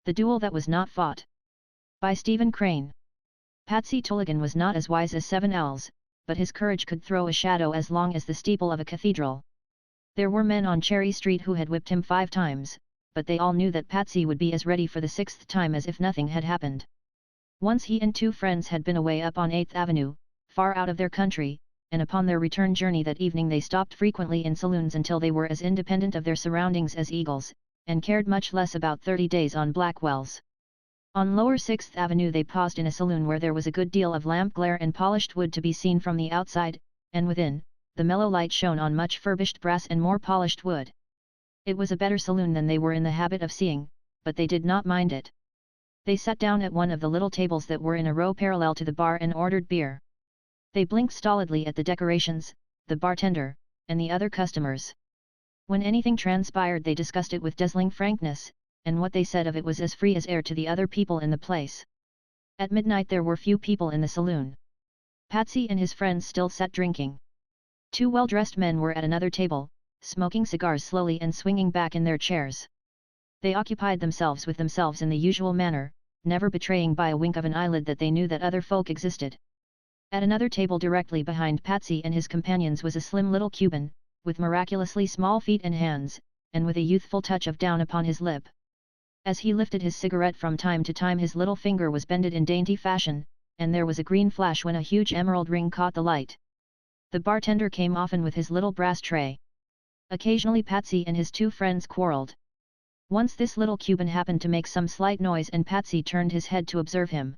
The Duel That Was Not Fought. By Stephen Crane. Patsy Tulligan was not as wise as 7 owls, but his courage could throw a shadow as long as the steeple of a cathedral. There were men on Cherry Street who had whipped him 5 times, but they all knew that Patsy would be as ready for the 6th time as if nothing had happened. Once he and 2 friends had been away up on 8th Avenue, far out of their country, and upon their return journey that evening they stopped frequently in saloons until they were as independent of their surroundings as eagles, and cared much less about 30 days on Blackwell's. On Lower 6th Avenue they paused in a saloon where there was a good deal of lamp glare and polished wood to be seen from the outside, and within, the mellow light shone on much furbished brass and more polished wood. It was a better saloon than they were in the habit of seeing, but they did not mind it. They sat down at one of the little tables that were in a row parallel to the bar and ordered beer. They blinked stolidly at the decorations, the bartender, and the other customers. When anything transpired they discussed it with dazzling frankness, and what they said of it was as free as air to the other people in the place. At midnight there were few people in the saloon. Patsy and his friends still sat drinking. 2 well-dressed men were at another table, smoking cigars slowly and swinging back in their chairs. They occupied themselves with themselves in the usual manner, never betraying by a wink of an eyelid that they knew that other folk existed. At another table directly behind Patsy and his companions was a slim little Cuban, with miraculously small feet and hands, and with a youthful touch of down upon his lip. As he lifted his cigarette from time to time his little finger was bended in dainty fashion, and there was a green flash when a huge emerald ring caught the light. The bartender came often with his little brass tray. Occasionally Patsy and his 2 friends quarreled. Once this little Cuban happened to make some slight noise and Patsy turned his head to observe him.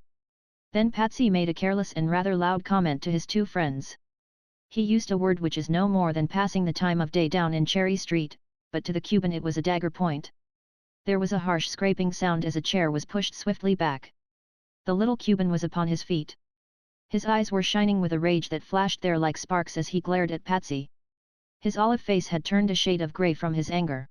Then Patsy made a careless and rather loud comment to his 2 friends. He used a word which is no more than passing the time of day down in Cherry Street, but to the Cuban it was a dagger point. There was a harsh scraping sound as a chair was pushed swiftly back. The little Cuban was upon his feet. His eyes were shining with a rage that flashed there like sparks as he glared at Patsy. His olive face had turned a shade of grey from his anger.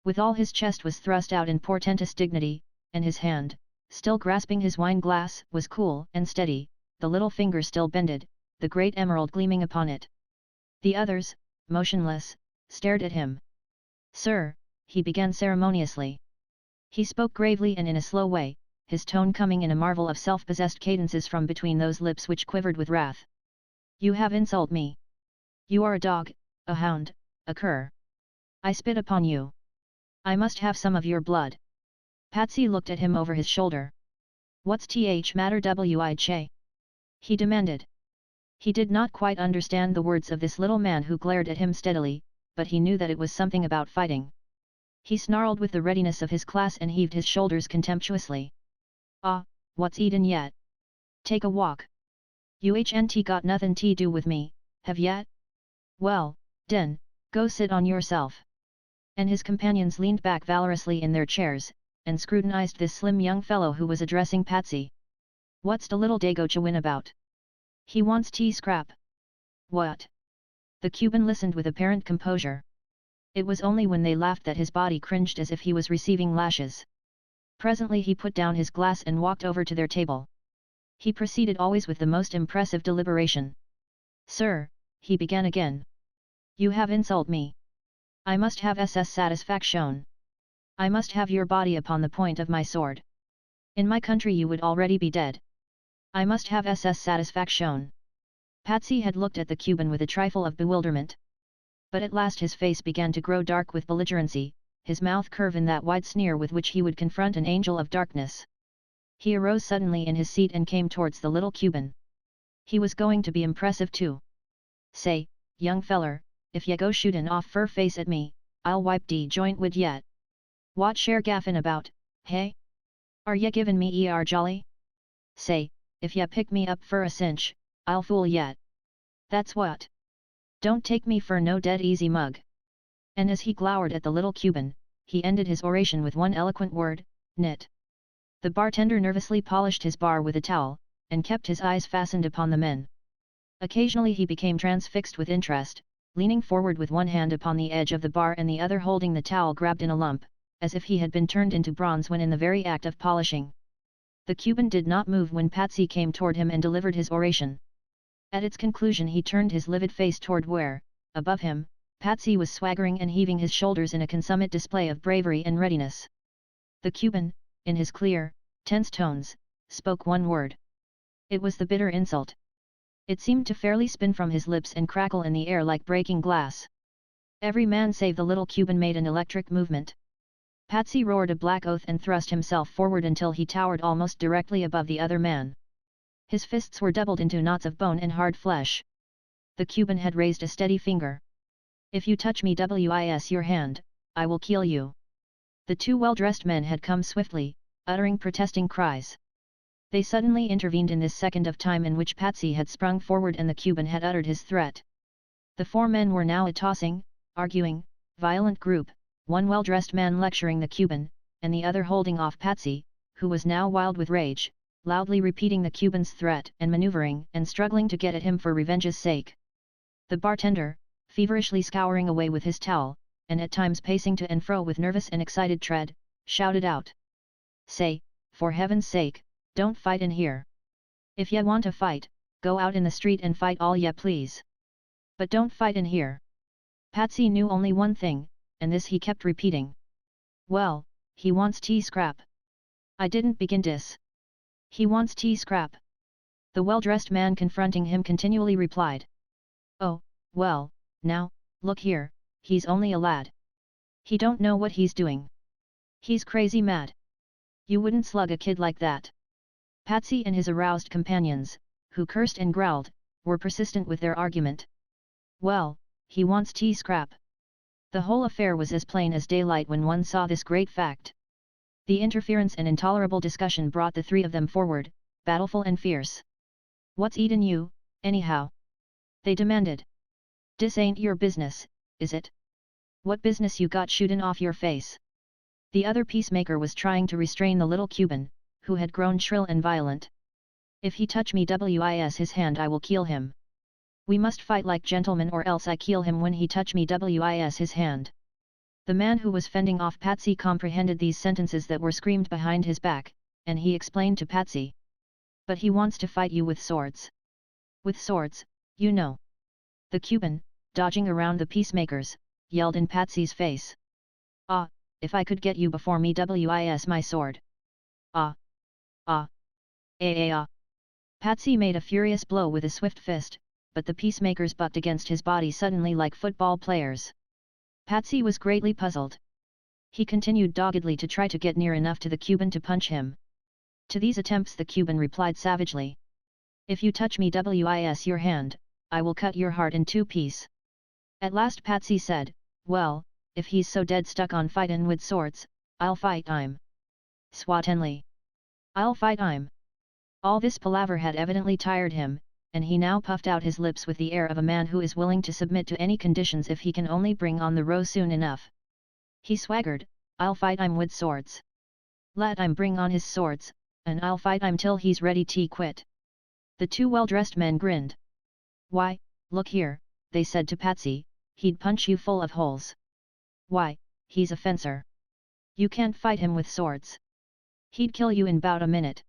With all his chest was thrust out in portentous dignity, and his hand, still grasping his wine glass, was cool and steady, the little finger still bended, the great emerald gleaming upon it. The others, motionless, stared at him. "Sir," he began ceremoniously. He spoke gravely and in a slow way, his tone coming in a marvel of self-possessed cadences from between those lips which quivered with wrath. "You have insulted me. You are a dog, a hound, a cur. I spit upon you. I must have some of your blood." Patsy looked at him over his shoulder. "What's th matter wich?" he demanded. He did not quite understand the words of this little man who glared at him steadily, but he knew that it was something about fighting. He snarled with the readiness of his class and heaved his shoulders contemptuously. "Ah, what's eaten yet? Take a walk. You got nothing to do with me, have yet? Well, den, go sit on yourself." And his companions leaned back valorously in their chairs, and scrutinized this slim young fellow who was addressing Patsy. "What's the little dago chawin about? He wants tea scrap." "What?" The Cuban listened with apparent composure. It was only when they laughed that his body cringed as if he was receiving lashes. Presently he put down his glass and walked over to their table. He proceeded always with the most impressive deliberation. "Sir," he began again. "You have insulted me. I must have satisfaction. I must have your body upon the point of my sword. In my country you would already be dead. I must have satisfaction." Patsy had looked at the Cuban with a trifle of bewilderment. But at last his face began to grow dark with belligerency, his mouth curve in that wide sneer with which he would confront an angel of darkness. He arose suddenly in his seat and came towards the little Cuban. He was going to be impressive too. "Say, young feller, if ye go shootin' off fur face at me, I'll wipe de joint wid yet. What share gaffin' about, hey? Are ye givin' me jolly? Say, if ye pick me up fur a cinch, I'll fool yet. That's what. Don't take me for no dead easy mug." And as he glowered at the little Cuban, he ended his oration with one eloquent word, "Nit." The bartender nervously polished his bar with a towel, and kept his eyes fastened upon the men. Occasionally he became transfixed with interest, leaning forward with one hand upon the edge of the bar and the other holding the towel grabbed in a lump, as if he had been turned into bronze when in the very act of polishing. The Cuban did not move when Patsy came toward him and delivered his oration. At its conclusion he turned his livid face toward where, above him, Patsy was swaggering and heaving his shoulders in a consummate display of bravery and readiness. The Cuban, in his clear, tense tones, spoke one word. It was the bitter insult. It seemed to fairly spin from his lips and crackle in the air like breaking glass. Every man save the little Cuban made an electric movement. Patsy roared a black oath and thrust himself forward until he towered almost directly above the other man. His fists were doubled into knots of bone and hard flesh. The Cuban had raised a steady finger. If you touch me with your hand, I will kill you. The two well-dressed men had come swiftly, uttering protesting cries. They suddenly intervened in this second of time in which Patsy had sprung forward and the Cuban had uttered his threat. The four men were now a tossing, arguing, violent group, one well-dressed man lecturing the Cuban, and the other holding off Patsy, who was now wild with rage, loudly repeating the Cuban's threat and maneuvering and struggling to get at him for revenge's sake. The bartender, feverishly scouring away with his towel, and at times pacing to and fro with nervous and excited tread, shouted out. Say, for heaven's sake, don't fight in here. If ya want to fight, go out in the street and fight all ya please. But don't fight in here. Patsy knew only one thing, and this he kept repeating. Well, he wants tea scrap. I didn't begin dis. He wants tea scrap. The well-dressed man confronting him continually replied. Oh, well, now, look here, he's only a lad. He don't know what he's doing. He's crazy mad. You wouldn't slug a kid like that. Patsy and his aroused companions, who cursed and growled, were persistent with their argument. Well, he wants tea scrap. The whole affair was as plain as daylight when one saw this great fact. The interference and intolerable discussion brought the three of them forward, battleful and fierce. What's eatin' you, anyhow? They demanded. Dis ain't your business, is it? What business you got shootin' off your face? The other peacemaker was trying to restrain the little Cuban, who had grown shrill and violent. If he touch me with his hand I will kill him. We must fight like gentlemen or else I kill him when he touch me with his hand. The man who was fending off Patsy comprehended these sentences that were screamed behind his back, and he explained to Patsy. But he wants to fight you with swords. With swords, you know. The Cuban, dodging around the peacemakers, yelled in Patsy's face. Ah, if I could get you before me with my sword. Ah. Ah. Ah. Patsy made a furious blow with a swift fist, but the peacemakers bucked against his body suddenly like football players. Patsy was greatly puzzled. He continued doggedly to try to get near enough to the Cuban to punch him. To these attempts the Cuban replied savagely. If you touch me with your hand, I will cut your heart in two pieces. At last Patsy said, well, if he's so dead stuck on fightin' with swords, I'll fight him. Swatenly. I'll fight him. All this palaver had evidently tired him, and he now puffed out his lips with the air of a man who is willing to submit to any conditions if he can only bring on the row soon enough. He swaggered, I'll fight him with swords. Let him bring on his swords, and I'll fight him till he's ready to quit. The two well-dressed men grinned. Why, look here, they said to Patsy, he'd punch you full of holes. Why, he's a fencer. You can't fight him with swords. He'd kill you in bout a minute.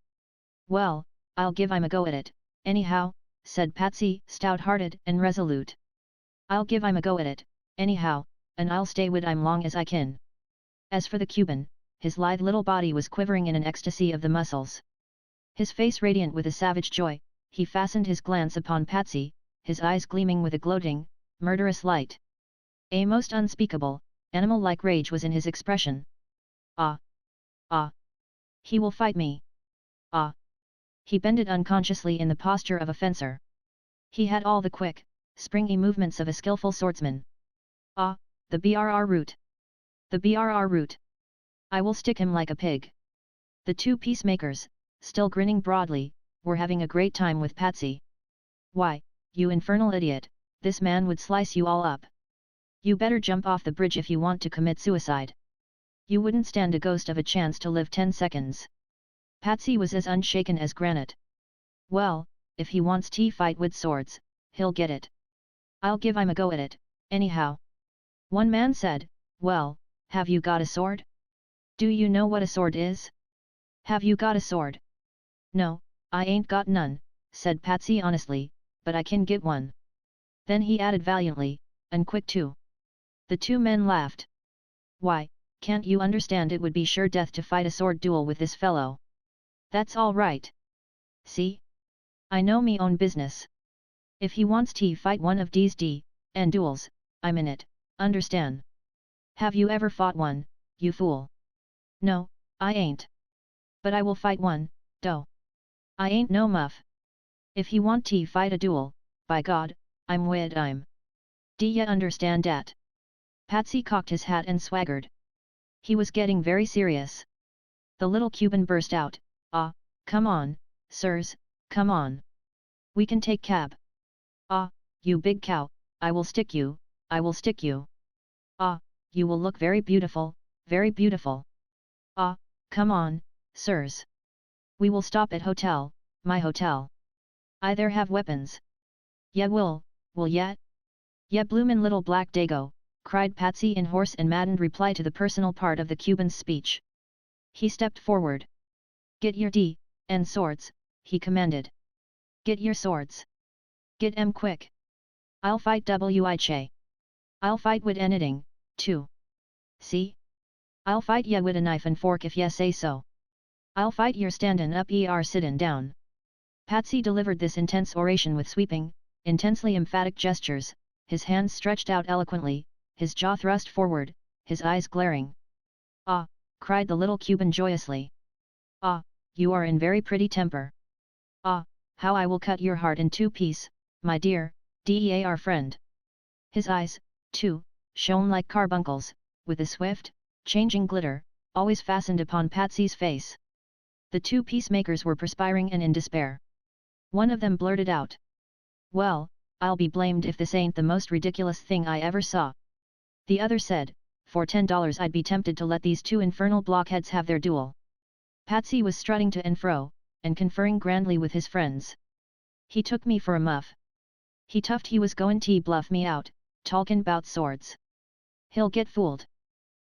Well, I'll give him a go at it, anyhow, said Patsy, stout-hearted and resolute. I'll give him a go at it, anyhow, and I'll stay with him long as I can. As for the Cuban, his lithe little body was quivering in an ecstasy of the muscles. His face radiant with a savage joy, he fastened his glance upon Patsy, his eyes gleaming with a gloating, murderous light. A most unspeakable, animal-like rage was in his expression. Ah! Ah! He will fight me! Ah! He bended unconsciously in the posture of a fencer. He had all the quick, springy movements of a skillful swordsman. Ah, the BRR route! The BRR route! I will stick him like a pig! The two peacemakers, still grinning broadly, were having a great time with Patsy. Why, you infernal idiot, this man would slice you all up. You better jump off the bridge if you want to commit suicide. You wouldn't stand a ghost of a chance to live 10 seconds. Patsy was as unshaken as granite. Well, if he wants to fight with swords, he'll get it. I'll give him a go at it, anyhow. One man said, well, have you got a sword? Do you know what a sword is? Have you got a sword? No, I ain't got none, said Patsy honestly, but I can get one. Then he added valiantly, and quick too. The two men laughed. Why, Can't you understand it would be sure death to fight a sword duel with this fellow? That's all right. See? I know me own business. If he wants to fight one of these and duels, I'm in it, understand? Have you ever fought one, you fool? No, I ain't. But I will fight one, though. I ain't no muff. If he want to fight a duel, by God, I'm with him. Do ya understand dat? Patsy cocked his hat and swaggered. He was getting very serious. The little Cuban burst out, "Ah, come on, sirs, come on. We can take cab. Ah, you big cow, I will stick you, I will stick you. Ah, you will look very beautiful, very beautiful. Ah, come on, sirs. We will stop at hotel, my hotel. I there have weapons. Ya will ya? Ya bloomin' little black dago," cried Patsy in hoarse and maddened reply to the personal part of the Cuban's speech. He stepped forward. "Get your and swords," he commanded. "Get your swords. Get 'em quick. I'll fight Che. I'll fight wid anything, too. See? I'll fight ya wid a knife and fork if ya say so. I'll fight yer standin' up sittin' down." Patsy delivered this intense oration with sweeping, intensely emphatic gestures, his hands stretched out eloquently, his jaw thrust forward, his eyes glaring. "Ah!" cried the little Cuban joyously. "Ah, you are in very pretty temper. Ah, how I will cut your heart in two piece, my dear, our friend." His eyes, too, shone like carbuncles, with a swift, changing glitter, always fastened upon Patsy's face. The two peacemakers were perspiring and in despair. One of them blurted out. "Well, I'll be blamed if this ain't the most ridiculous thing I ever saw." The other said, "For $10 I'd be tempted to let these two infernal blockheads have their duel." Patsy was strutting to and fro, and conferring grandly with his friends. "He took me for a muff. He tuffed he was goin' to bluff me out, talkin' 'bout swords. He'll get fooled."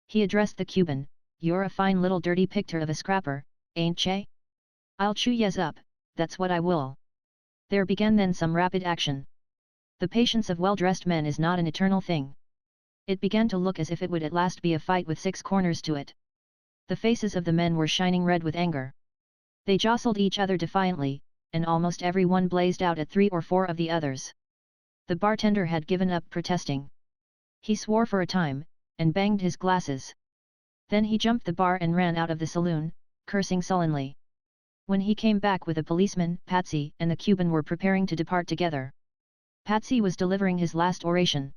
He addressed the Cuban, "You're a fine little dirty picter of a scrapper, ain't ye? I'll chew yez up, that's what I will." There began then some rapid action. The patience of well-dressed men is not an eternal thing. It began to look as if it would at last be a fight with six corners to it. The faces of the men were shining red with anger. They jostled each other defiantly, and almost every one blazed out at 3 or 4 of the others. The bartender had given up protesting. He swore for a time, and banged his glasses. Then he jumped the bar and ran out of the saloon, cursing sullenly. When he came back with a policeman, Patsy and the Cuban were preparing to depart together. Patsy was delivering his last oration.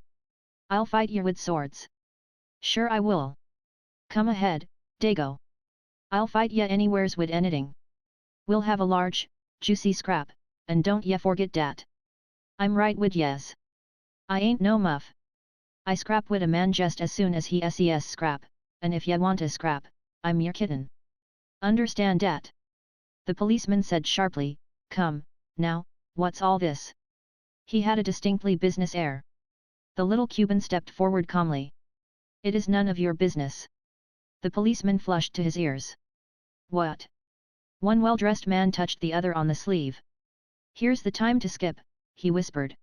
"I'll fight you with swords. Sure I will. Come ahead, Dago. I'll fight ya anywheres wid anything. We'll have a large, juicy scrap, and don't ya forget dat. I'm right wid yes. I ain't no muff. I scrap wid a man just as soon as he ses scrap, and if ya want a scrap, I'm your kitten. Understand dat?" The policeman said sharply, "Come, now, what's all this?" He had a distinctly business air. The little Cuban stepped forward calmly. "It is none of your business." The policeman flushed to his ears. "What?" One well-dressed man touched the other on the sleeve. "Here's the time to skip," he whispered.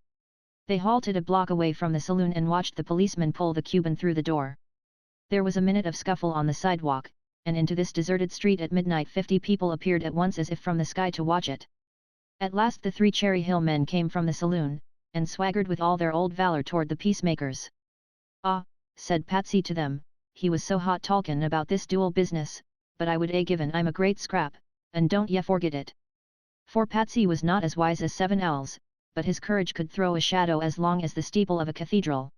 They halted a block away from the saloon and watched the policeman pull the Cuban through the door. There was a minute of scuffle on the sidewalk, and into this deserted street at midnight 50 people appeared at once as if from the sky to watch it. At last the 3 Cherry Hill men came from the saloon, and swaggered with all their old valor toward the peacemakers. "Ah," said Patsy to them, "he was so hot talkin' about this duel business, but I would given I'm a great scrap, and don't ye forget it." For Patsy was not as wise as 7 owls, but his courage could throw a shadow as long as the steeple of a cathedral.